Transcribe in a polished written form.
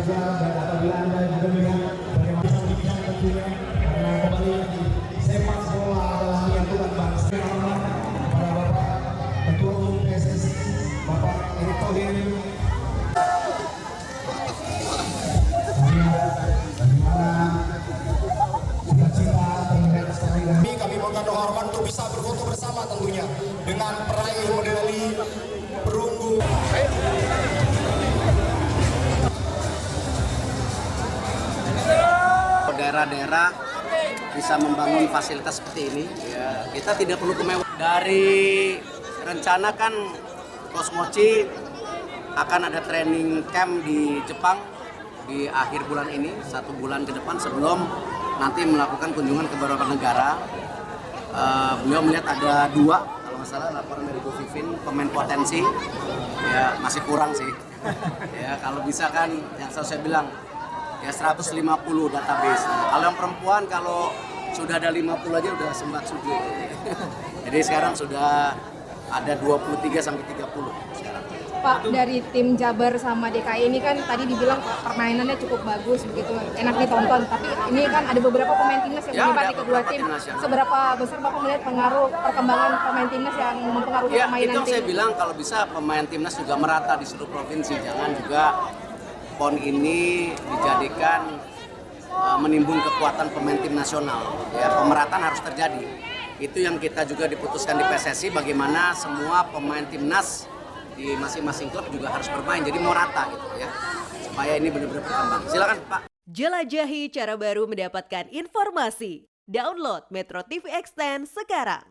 juga, dan apabila Anda juga melihat bagaimana pembicaraan tentunya karena kembali lagi sepak bola adalah menyatukan bangsa. Para Bapak Ketua Umum PSSI Bapak Erick Thohir, kami mohon hormat untuk bisa berfoto bersama tentunya dengan peraih medali perunggu. Daerah-daerah bisa membangun fasilitas seperti ini, ya, kita tidak perlu kemewahan. Dari rencana kan Kosmoci akan ada training camp di Jepang di akhir bulan ini, 1 bulan ke depan sebelum nanti melakukan kunjungan ke beberapa negara. Beliau melihat ada 2, kalau nggak salah laporan dari Bu Vivin, pemain potensi, ya masih kurang sih. Ya kalau bisa kan yang saya bilang ya 150 database. Kalau yang perempuan kalau sudah ada 50 aja udah sempat sujud. Jadi sekarang sudah ada 23 sampai 30 sekarang. Pak, dari tim Jabar sama DKI ini kan tadi dibilang permainannya cukup bagus begitu, enak ditonton. Tapi ini kan ada beberapa pemain timnas yang terlibat di kedua tim. Seberapa besar Bapak melihat pengaruh perkembangan pemain timnas yang mempengaruhi permainan tim? Itu saya bilang kalau bisa pemain timnas juga merata di seluruh provinsi. Jangan juga PON ini dijadikan menimbun kekuatan pemain tim nasional. Ya, pemerataan harus terjadi. Itu yang kita juga diputuskan di PSSI, bagaimana semua pemain timnas di masing-masing klub juga harus bermain, jadi mau rata gitu ya, supaya ini benar-benar berkembang. Silakan Pak. Jelajahi cara baru mendapatkan informasi. Download Metro TV Extend sekarang.